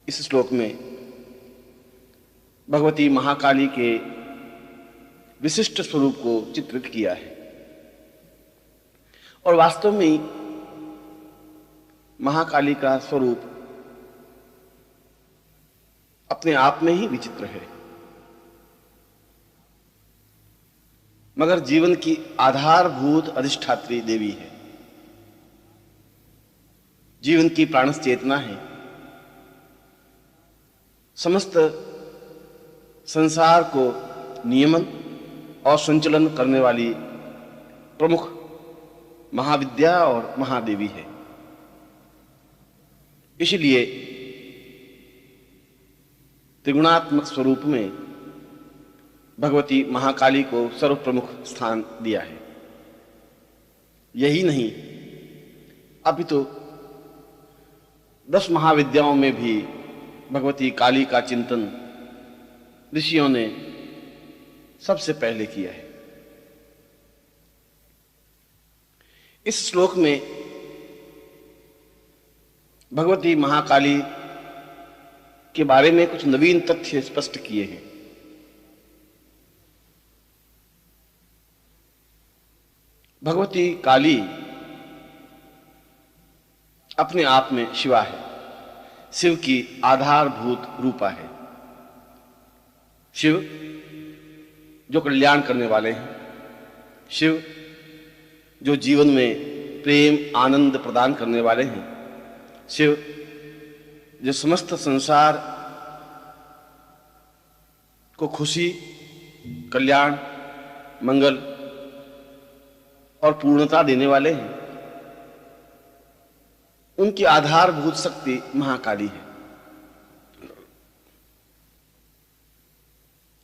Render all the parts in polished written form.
इस श्लोक में भगवती महाकाली के विशिष्ट स्वरूप को चित्रित किया है और वास्तव में महाकाली का स्वरूप अपने आप में ही विचित्र है, मगर जीवन की आधारभूत अधिष्ठात्री देवी है, जीवन की प्राण चेतना है, समस्त संसार को नियमन और संचलन करने वाली प्रमुख महाविद्या और महादेवी है। इसलिए त्रिगुणात्मक स्वरूप में भगवती महाकाली को सर्वप्रमुख स्थान दिया है। यही नहीं, अपितु 10 महाविद्याओं में भी भगवती काली का चिंतन ऋषियों ने सबसे पहले किया है। इस श्लोक में भगवती महाकाली के बारे में कुछ नवीन तथ्य स्पष्ट किए हैं। भगवती काली अपने आप में शिवा है, शिव की आधारभूत रूपा है। शिव जो कल्याण करने वाले हैं, शिव जो जीवन में प्रेम आनंद प्रदान करने वाले हैं, शिव जो समस्त संसार को खुशी, कल्याण, मंगल और पूर्णता देने वाले हैं, उनकी आधारभूत शक्ति महाकाली है।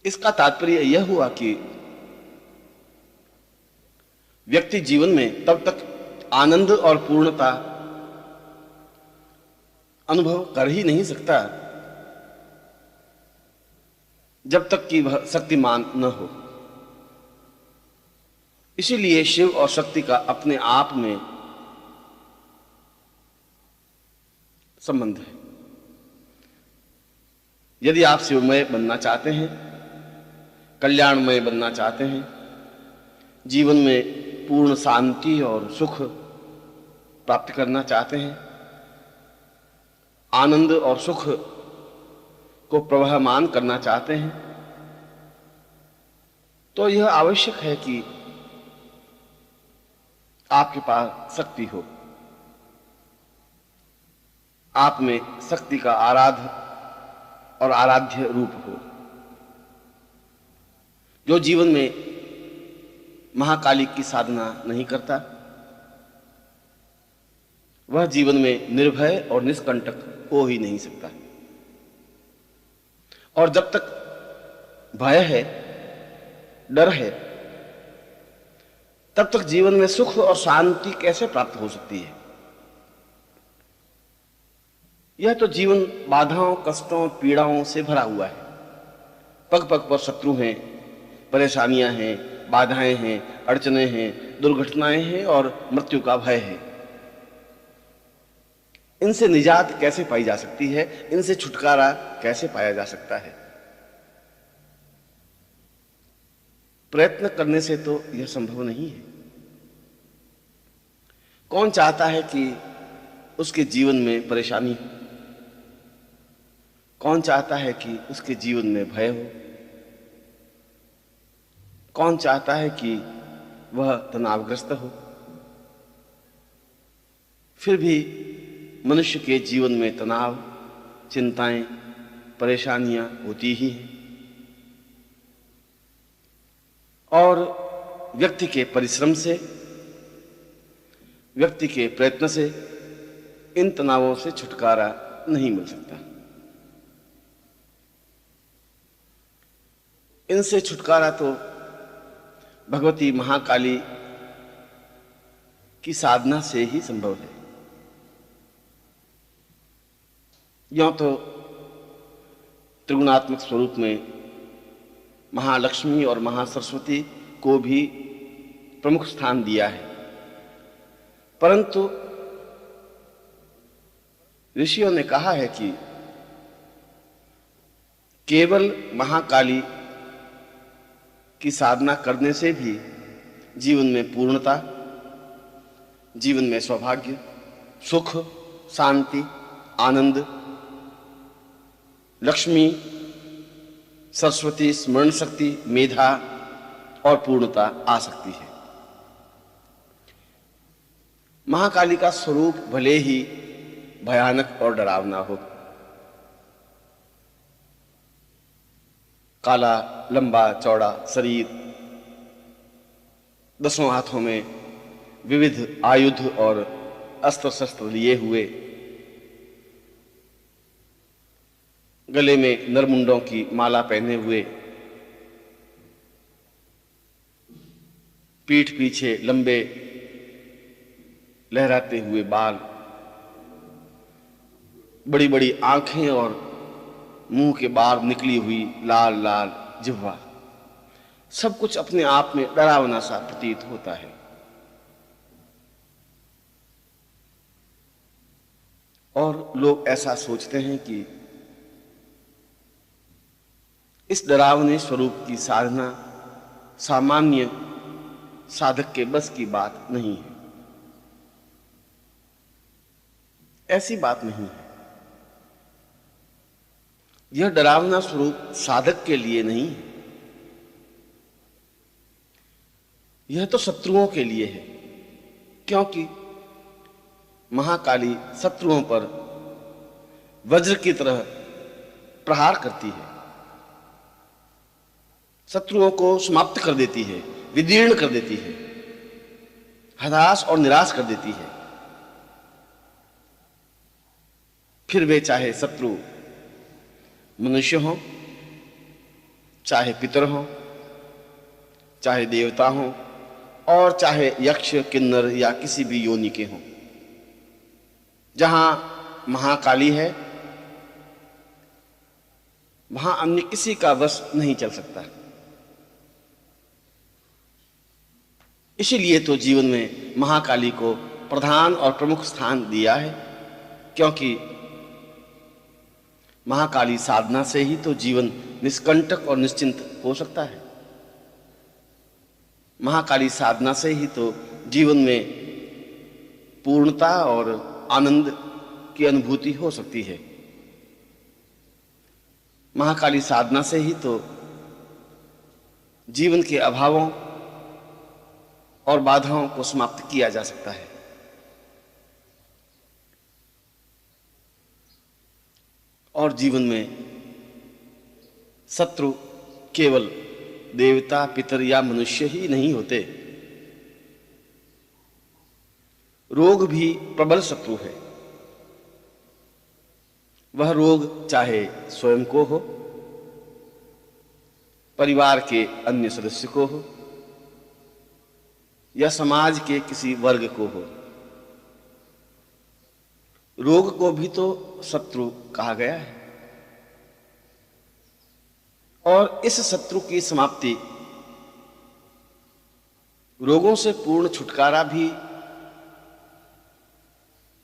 इसका तात्पर्य यह हुआ कि व्यक्ति जीवन में तब तक आनंद और पूर्णता अनुभव कर ही नहीं सकता जब तक कि वह शक्तिमान न हो। इसीलिए शिव और शक्ति का अपने आप में संबंध है। यदि आप शिवमय बनना चाहते हैं, कल्याणमय बनना चाहते हैं, जीवन में पूर्ण शांति और सुख प्राप्त करना चाहते हैं, आनंद और सुख को प्रवहमान करना चाहते हैं, तो यह आवश्यक है कि आपके पास शक्ति हो, आप में शक्ति का आराध्य और आराध्य रूप हो। जो जीवन में महाकाली की साधना नहीं करता, वह जीवन में निर्भय और निष्कंटक हो ही नहीं सकता। और जब तक भय है, डर है, तब तक जीवन में सुख और शांति कैसे प्राप्त हो सकती है? यह तो जीवन बाधाओं, कष्टों, पीड़ाओं से भरा हुआ है। पग पग पर शत्रु हैं, परेशानियां हैं, बाधाएं हैं, अड़चने हैं, दुर्घटनाएं हैं और मृत्यु का भय है। इनसे निजात कैसे पाई जा सकती है? इनसे छुटकारा कैसे पाया जा सकता है? प्रयत्न करने से तो यह संभव नहीं है। कौन चाहता है कि उसके जीवन में परेशानी हो? कौन चाहता है कि उसके जीवन में भय हो? कौन चाहता है कि वह तनावग्रस्त हो? फिर भी मनुष्य के जीवन में तनाव, चिंताएं, परेशानियां होती ही हैं और व्यक्ति के परिश्रम से, व्यक्ति के प्रयत्न से इन तनावों से छुटकारा नहीं मिल सकता। इनसे छुटकारा तो भगवती महाकाली की साधना से ही संभव है। यों तो त्रिगुणात्मक स्वरूप में महालक्ष्मी और महासरस्वती को भी प्रमुख स्थान दिया है, परंतु ऋषियों ने कहा है कि केवल महाकाली की साधना करने से भी जीवन में पूर्णता, जीवन में सौभाग्य, सुख, शांति, आनंद, लक्ष्मी, सरस्वती, स्मरण शक्ति, मेधा और पूर्णता आ सकती है। महाकाली का स्वरूप भले ही भयानक और डरावना हो, काला लंबा चौड़ा शरीर, 10 हाथों में विविध आयुध और अस्त्र शस्त्र लिए हुए, गले में नरमुंडों की माला पहने हुए, पीठ पीछे लंबे लहराते हुए बाल, बड़ी बड़ी आंखें और मुंह के बाहर निकली हुई लाल लाल जिह्वा, सब कुछ अपने आप में डरावना सा प्रतीत होता है। और लोग ऐसा सोचते हैं कि इस डरावने स्वरूप की साधना सामान्य साधक के बस की बात नहीं है। ऐसी बात नहीं है। यह डरावना स्वरूप साधक के लिए नहीं है, यह तो शत्रुओं के लिए है, क्योंकि महाकाली शत्रुओं पर वज्र की तरह प्रहार करती है, शत्रुओं को समाप्त कर देती है, विदीर्ण कर देती है, हताश और निराश कर देती है। फिर वे चाहे शत्रु मनुष्य हों, चाहे पितर हों, चाहे देवता हों, और चाहे यक्ष, किन्नर या किसी भी योनि के हों। जहां महाकाली है वहां अन्य किसी का वश नहीं चल सकता। इसीलिए तो जीवन में महाकाली को प्रधान और प्रमुख स्थान दिया है, क्योंकि महाकाली साधना से ही तो जीवन निष्कंटक और निश्चिंत हो सकता है। महाकाली साधना से ही तो जीवन में पूर्णता और आनंद की अनुभूति हो सकती है। महाकाली साधना से ही तो जीवन के अभावों और बाधाओं को समाप्त किया जा सकता है। और जीवन में शत्रु केवल देवता, पितर या मनुष्य ही नहीं होते, रोग भी प्रबल शत्रु है। वह रोग चाहे स्वयं को हो, परिवार के अन्य सदस्य को हो, या समाज के किसी वर्ग को हो, रोग को भी तो शत्रु कहा गया है। और इस शत्रु की समाप्ति, रोगों से पूर्ण छुटकारा भी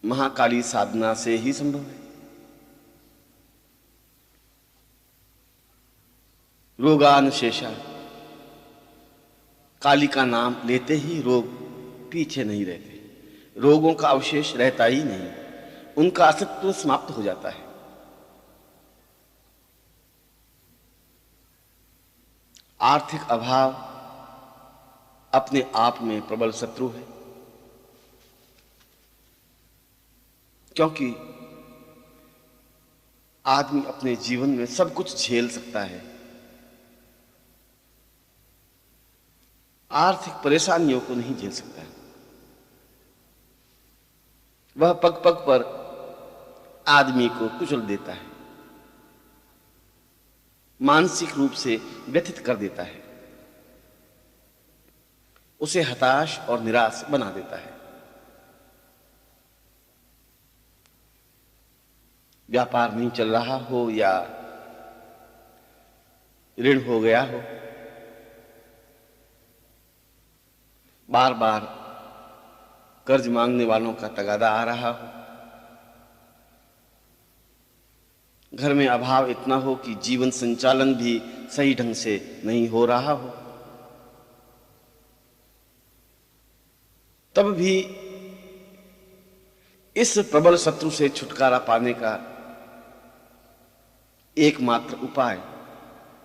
महाकाली साधना से ही संभव है। रोगानुशेषा, काली का नाम लेते ही रोग पीछे नहीं रहते, रोगों का अवशेष रहता ही नहीं, उनका अस्तित्व समाप्त हो जाता है। आर्थिक अभाव अपने आप में प्रबल शत्रु है, क्योंकि आदमी अपने जीवन में सब कुछ झेल सकता है, आर्थिक परेशानियों को नहीं झेल सकता। वह पग पग पर आदमी को कुचल देता है, मानसिक रूप से व्यथित कर देता है, उसे हताश और निराश बना देता है। व्यापार नहीं चल रहा हो या ऋण हो गया हो, बार बार कर्ज मांगने वालों का तगादा आ रहा हो, घर में अभाव इतना हो कि जीवन संचालन भी सही ढंग से नहीं हो रहा हो, तब भी इस प्रबल शत्रु से छुटकारा पाने का एकमात्र उपाय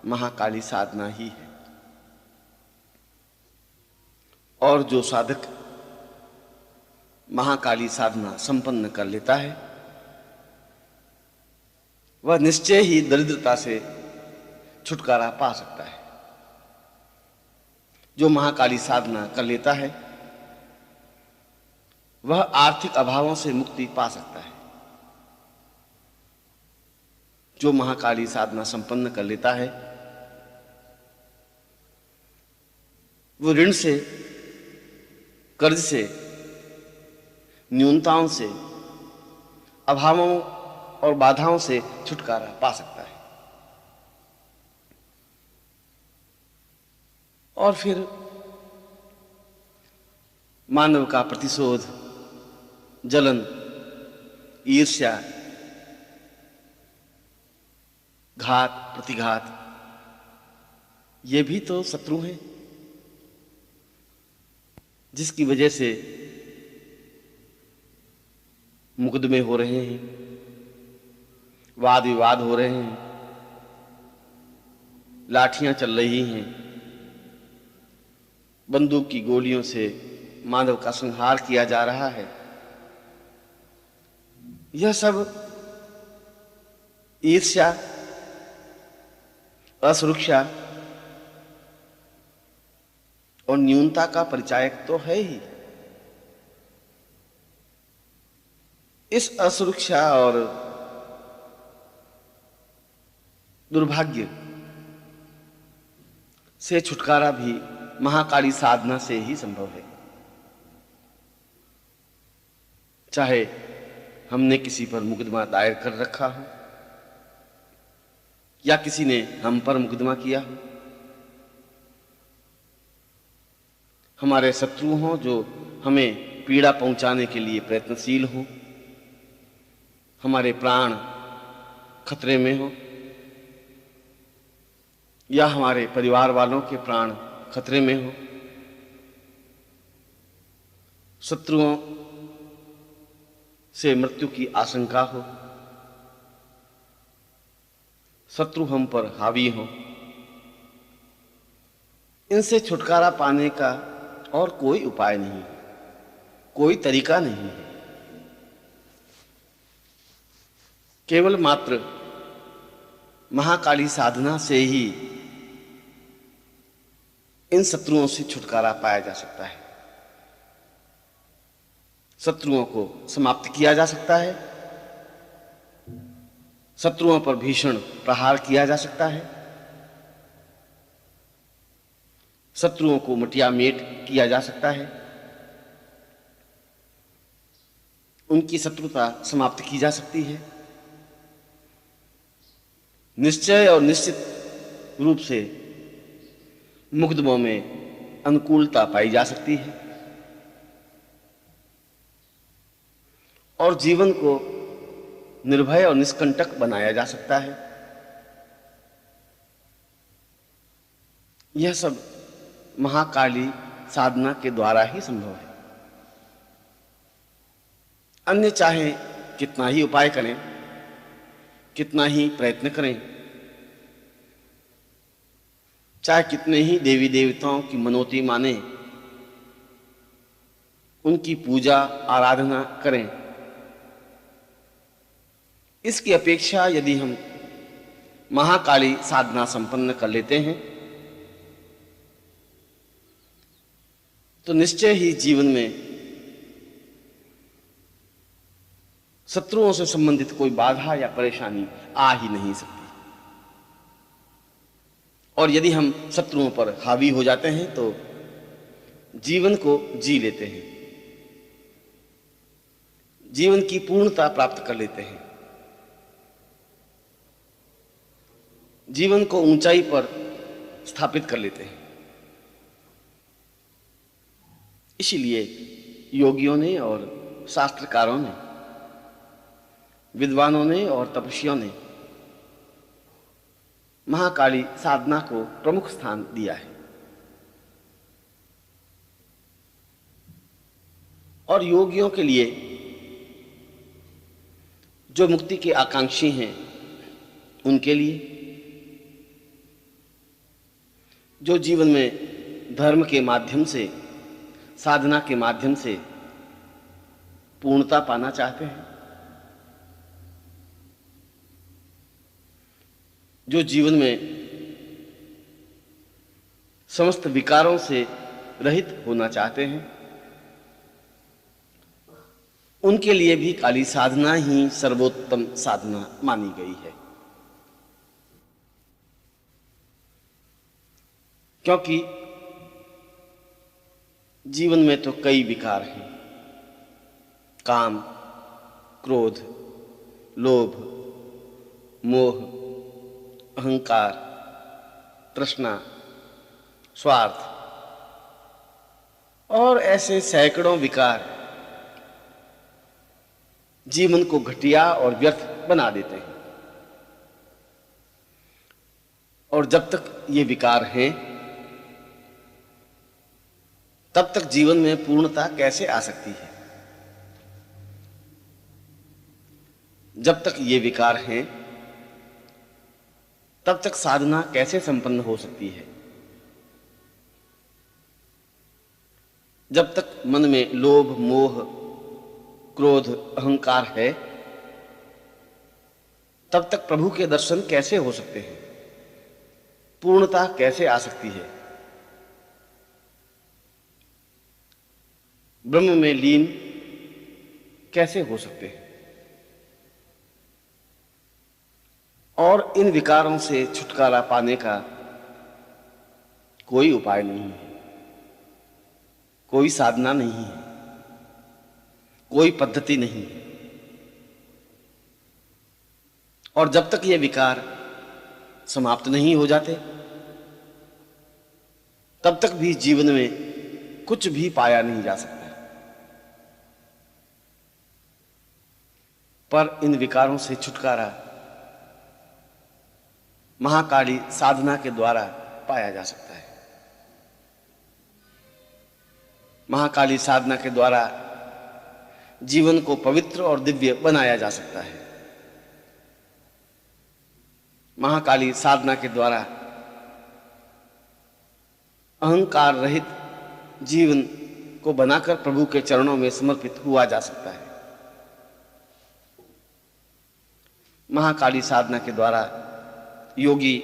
महाकाली साधना ही है। और जो साधक महाकाली साधना संपन्न कर लेता है वह निश्चय ही दरिद्रता से छुटकारा पा सकता है। जो महाकाली साधना कर लेता है वह आर्थिक अभावों से मुक्ति पा सकता है। जो महाकाली साधना संपन्न कर लेता है वो ऋण से, कर्ज से, न्यूनताओं से, अभावों और बाधाओं से छुटकारा पा सकता है। और फिर मानव का प्रतिशोध, जलन, ईर्ष्या, घात, प्रतिघात, ये भी तो शत्रु हैं, जिसकी वजह से मुकदमे हो रहे हैं, वाद विवाद हो रहे हैं, लाठियां चल रही हैं, बंदूक की गोलियों से मानव का संहार किया जा रहा है। यह सब ईर्ष्या, असुरक्षा और न्यूनता का परिचायक तो है ही। इस असुरक्षा और दुर्भाग्य से छुटकारा भी महाकाली साधना से ही संभव है। चाहे हमने किसी पर मुकदमा दायर कर रखा हो या किसी ने हम पर मुकदमा किया हो, हमारे शत्रु हों जो हमें पीड़ा पहुंचाने के लिए प्रयत्नशील हों, हमारे प्राण खतरे में हो या हमारे परिवार वालों के प्राण खतरे में हो, शत्रुओं से मृत्यु की आशंका हो, शत्रु हम पर हावी हो, इनसे छुटकारा पाने का और कोई उपाय नहीं, कोई तरीका नहीं है। केवल मात्र महाकाली साधना से ही इन शत्रुओं से छुटकारा पाया जा सकता है। शत्रुओं को समाप्त किया जा सकता है, शत्रुओं पर भीषण प्रहार किया जा सकता है, शत्रुओं को मटियामेट किया जा सकता है, उनकी शत्रुता समाप्त की जा सकती है। निश्चय और निश्चित रूप से मुकदमों में अनुकूलता पाई जा सकती है और जीवन को निर्भय और निष्कंटक बनाया जा सकता है। यह सब महाकाली साधना के द्वारा ही संभव है। अन्य चाहे कितना ही उपाय करें, कितना ही प्रयत्न करें, चाहे कितने ही देवी देवताओं की मनौती माने, उनकी पूजा आराधना करें, इसकी अपेक्षा यदि हम महाकाली साधना संपन्न कर लेते हैं तो निश्चय ही जीवन में शत्रुओं से संबंधित कोई बाधा या परेशानी आ ही नहीं सकती। और यदि हम शत्रुओं पर हावी हो जाते हैं तो जीवन को जी लेते हैं, जीवन की पूर्णता प्राप्त कर लेते हैं, जीवन को ऊंचाई पर स्थापित कर लेते हैं। इसीलिए योगियों ने और शास्त्रकारों ने, विद्वानों ने और तपस्वियों ने महाकाली साधना को प्रमुख स्थान दिया है। और योगियों के लिए, जो मुक्ति के आकांक्षी हैं, उनके लिए, जो जीवन में धर्म के माध्यम से, साधना के माध्यम से पूर्णता पाना चाहते हैं, जो जीवन में समस्त विकारों से रहित होना चाहते हैं, उनके लिए भी काली साधना ही सर्वोत्तम साधना मानी गई है। क्योंकि जीवन में तो कई विकार हैं, काम, क्रोध, लोभ, मोह, अहंकार, तृष्णा, स्वार्थ और ऐसे सैकड़ों विकार जीवन को घटिया और व्यर्थ बना देते हैं। और जब तक ये विकार हैं, तब तक जीवन में पूर्णता कैसे आ सकती है? जब तक ये विकार हैं, तब तक साधना कैसे संपन्न हो सकती है? जब तक मन में लोभ, मोह, क्रोध, अहंकार है, तब तक प्रभु के दर्शन कैसे हो सकते हैं? पूर्णता कैसे आ सकती है? ब्रह्म में लीन कैसे हो सकते हैं? और इन विकारों से छुटकारा पाने का कोई उपाय नहीं है, कोई साधना नहीं है, कोई पद्धति नहीं है। और जब तक ये विकार समाप्त नहीं हो जाते, तब तक भी जीवन में कुछ भी पाया नहीं जा सकता। पर इन विकारों से छुटकारा महाकाली साधना के द्वारा पाया जा सकता है। महाकाली साधना के द्वारा जीवन को पवित्र और दिव्य बनाया जा सकता है। महाकाली साधना के द्वारा अहंकार रहित जीवन को बनाकर प्रभु के चरणों में समर्पित हुआ जा सकता है। महाकाली साधना के द्वारा योगी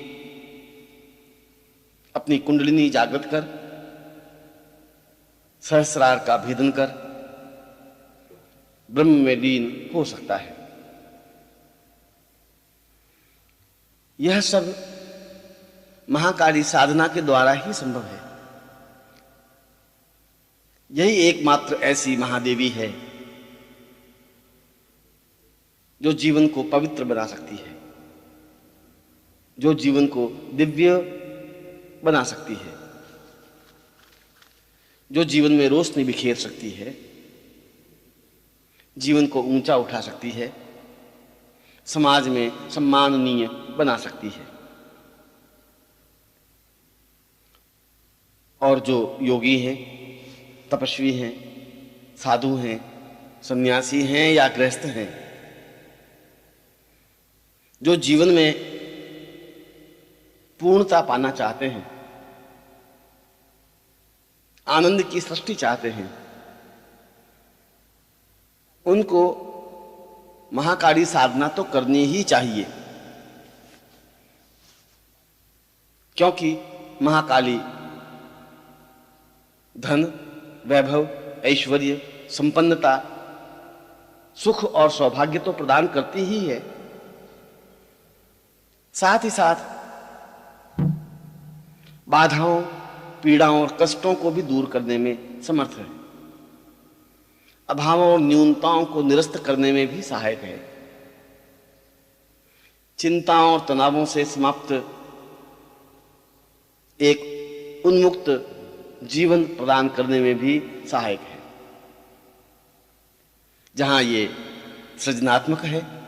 अपनी कुंडलिनी जागृत कर, सहस्रार का भेदन कर ब्रह्म में लीन हो सकता है। यह सब महाकाली साधना के द्वारा ही संभव है। यही एकमात्र ऐसी महादेवी है जो जीवन को पवित्र बना सकती है, जो जीवन को दिव्य बना सकती है, जो जीवन में रोशनी बिखेर सकती है, जीवन को ऊंचा उठा सकती है, समाज में सम्माननीय बना सकती है। और जो योगी हैं, तपस्वी हैं, साधु हैं, सन्यासी हैं या गृहस्थ हैं, जो जीवन में पूर्णता पाना चाहते हैं, आनंद की सृष्टि चाहते हैं, उनको महाकाली साधना तो करनी ही चाहिए। क्योंकि महाकाली धन, वैभव, ऐश्वर्य, संपन्नता, सुख और सौभाग्य तो प्रदान करती ही है, साथ ही साथ बाधाओं, पीड़ाओं और कष्टों को भी दूर करने में समर्थ है। अभावों और न्यूनताओं को निरस्त करने में भी सहायक है। चिंताओं और तनावों से समाप्त एक उन्मुक्त जीवन प्रदान करने में भी सहायक है। जहां ये सृजनात्मक है,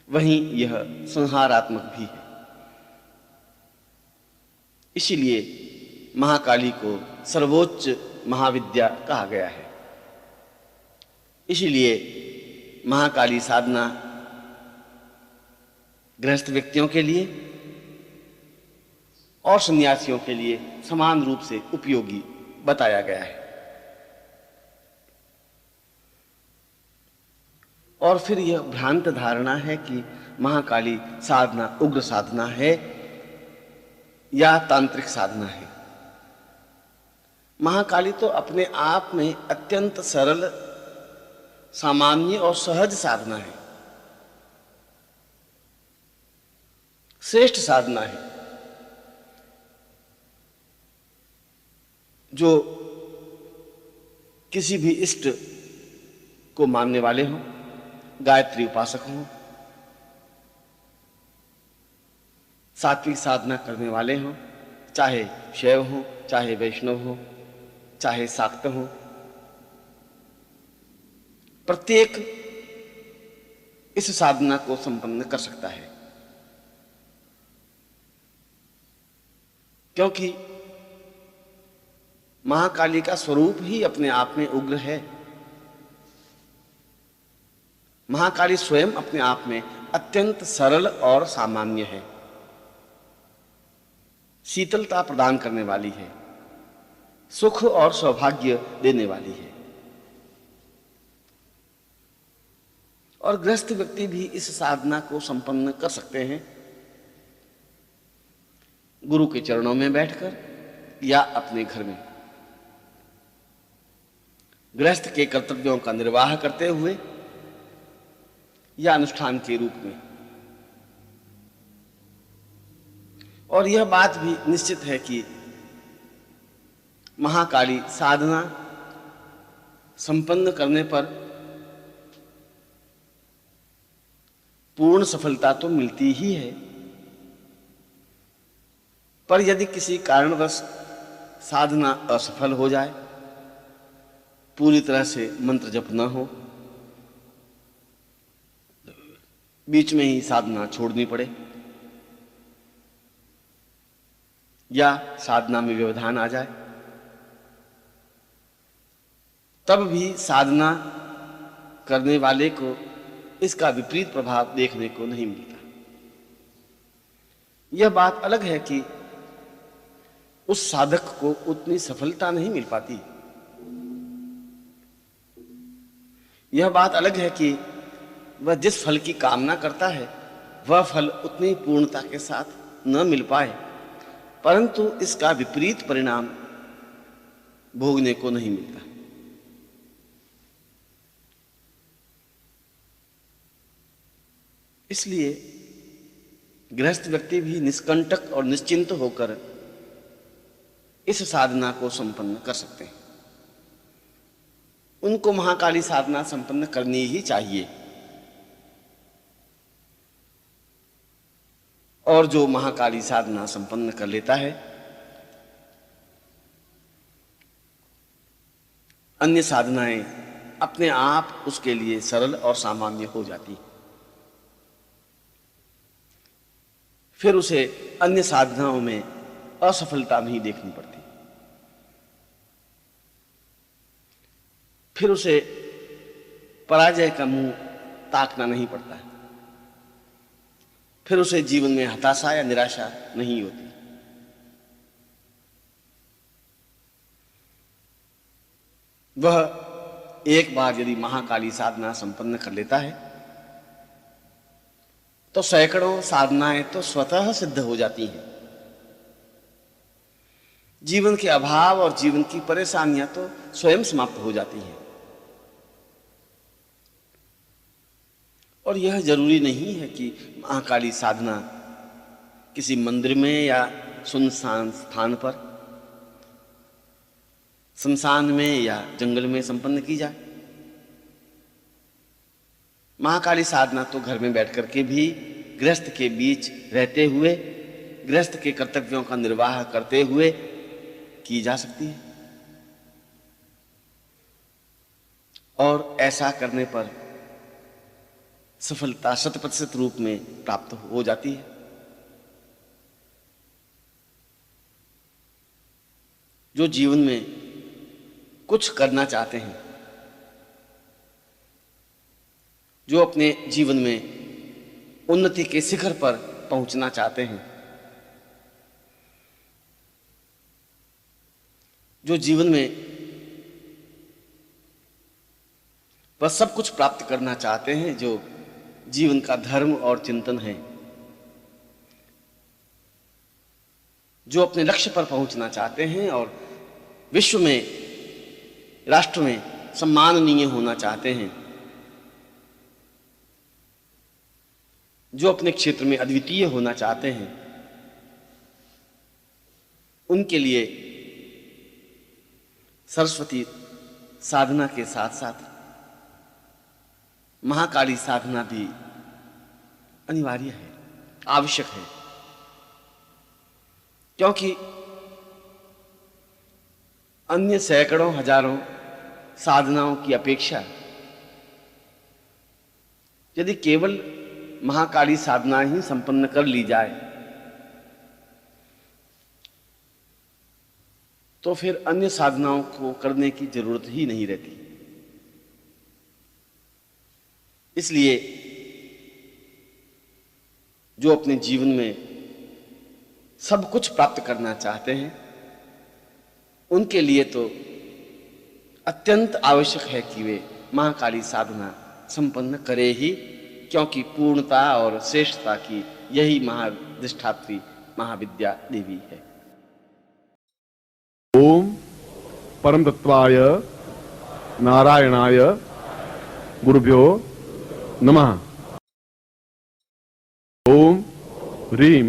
वहीं यह संहारात्मक भी है। इसीलिए महाकाली को सर्वोच्च महाविद्या कहा गया है। इसीलिए महाकाली साधना गृहस्थ व्यक्तियों के लिए और सन्यासियों के लिए समान रूप से उपयोगी बताया गया है। और फिर यह भ्रांत धारणा है कि महाकाली साधना उग्र साधना है या तांत्रिक साधना है। महाकाली तो अपने आप में अत्यंत सरल, सामान्य और सहज साधना है, श्रेष्ठ साधना है, जो किसी भी इष्ट को मानने वाले हों, गायत्री उपासक हों, सात्विक साधना करने वाले हों, चाहे शैव हों, चाहे वैष्णव हों, चाहे शाक्त हों, प्रत्येक इस साधना को संपन्न कर सकता है। क्योंकि महाकाली का स्वरूप ही अपने आप में उग्र है। महाकाली स्वयं अपने आप में अत्यंत सरल और सामान्य है, शीतलता प्रदान करने वाली है, सुख और सौभाग्य देने वाली है। और गृहस्थ व्यक्ति भी इस साधना को संपन्न कर सकते हैं, गुरु के चरणों में बैठकर या अपने घर में, गृहस्थ के कर्तव्यों का निर्वाह करते हुए या अनुष्ठान के रूप में। और यह बात भी निश्चित है कि महाकाली साधना संपन्न करने पर पूर्ण सफलता तो मिलती ही है, पर यदि किसी कारणवश साधना असफल हो जाए, पूरी तरह से मंत्र जप न हो, बीच में ही साधना छोड़नी पड़े या साधना में व्यवधान आ जाए, तब भी साधना करने वाले को इसका विपरीत प्रभाव देखने को नहीं मिलता। यह बात अलग है कि उस साधक को उतनी सफलता नहीं मिल पाती। यह बात अलग है कि वह जिस फल की कामना करता है वह फल उतनी पूर्णता के साथ न मिल पाए, परंतु इसका विपरीत परिणाम भोगने को नहीं मिलता। इसलिए गृहस्थ व्यक्ति भी निष्कंटक और निश्चिंत होकर इस साधना को संपन्न कर सकते हैं। उनको महाकाली साधना संपन्न करनी ही चाहिए। और जो महाकाली साधना संपन्न कर लेता है, अन्य साधनाएं अपने आप उसके लिए सरल और सामान्य हो जाती। फिर उसे अन्य साधनाओं में असफलता नहीं देखनी पड़ती, फिर उसे पराजय का मुंह ताकना नहीं पड़ता है, फिर उसे जीवन में हताशा या निराशा नहीं होती। वह एक बार यदि महाकाली साधना संपन्न कर लेता है तो सैकड़ों साधनाएं तो स्वतः सिद्ध हो जाती हैं। जीवन के अभाव और जीवन की परेशानियां तो स्वयं समाप्त हो जाती हैं। और यह जरूरी नहीं है कि महाकाली साधना किसी मंदिर में या सुनसान स्थान पर, शमशान में या जंगल में संपन्न की जाए। महाकाली साधना तो घर में बैठ करके भी गृहस्थ के बीच रहते हुए, गृहस्थ के कर्तव्यों का निर्वाह करते हुए की जा सकती है। और ऐसा करने पर सफलता 100% रूप में प्राप्त हो जाती है। जो जीवन में कुछ करना चाहते हैं, जो अपने जीवन में उन्नति के शिखर पर पहुंचना चाहते हैं, जो जीवन में वह सब कुछ प्राप्त करना चाहते हैं जो जीवन का धर्म और चिंतन है, जो अपने लक्ष्य पर पहुंचना चाहते हैं और विश्व में, राष्ट्र में सम्माननीय होना चाहते हैं, जो अपने क्षेत्र में अद्वितीय होना चाहते हैं, उनके लिए सरस्वती साधना के साथ साथ महाकाली साधना भी अनिवार्य है, आवश्यक है। क्योंकि अन्य सैकड़ों हजारों साधनाओं की अपेक्षा यदि केवल महाकाली साधना ही संपन्न कर ली जाए तो फिर अन्य साधनाओं को करने की जरूरत ही नहीं रहती। इसलिए जो अपने जीवन में सब कुछ प्राप्त करना चाहते हैं उनके लिए तो अत्यंत आवश्यक है कि वे महाकाली साधना संपन्न करें ही, क्योंकि पूर्णता और श्रेष्ठता की यही महाधिष्ठात्री महाविद्या देवी है। ओम परम तत्वाय नारायणाय गुरुभ्यो नमः। ओम ह्रीं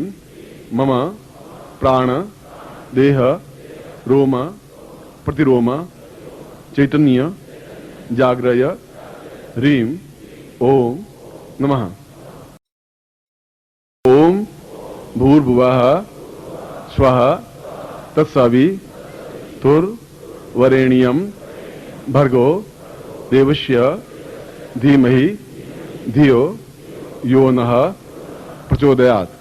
मम प्राण देह रोम प्रतिरोम चैतन्य जाग्रय ह्रीं ओम नमः। ओम भूर्भुवः स्वः तत्सवितुर्वरेण्यं भर्गो देवस्य धीमहि धियो यो नः प्रचोदयात्।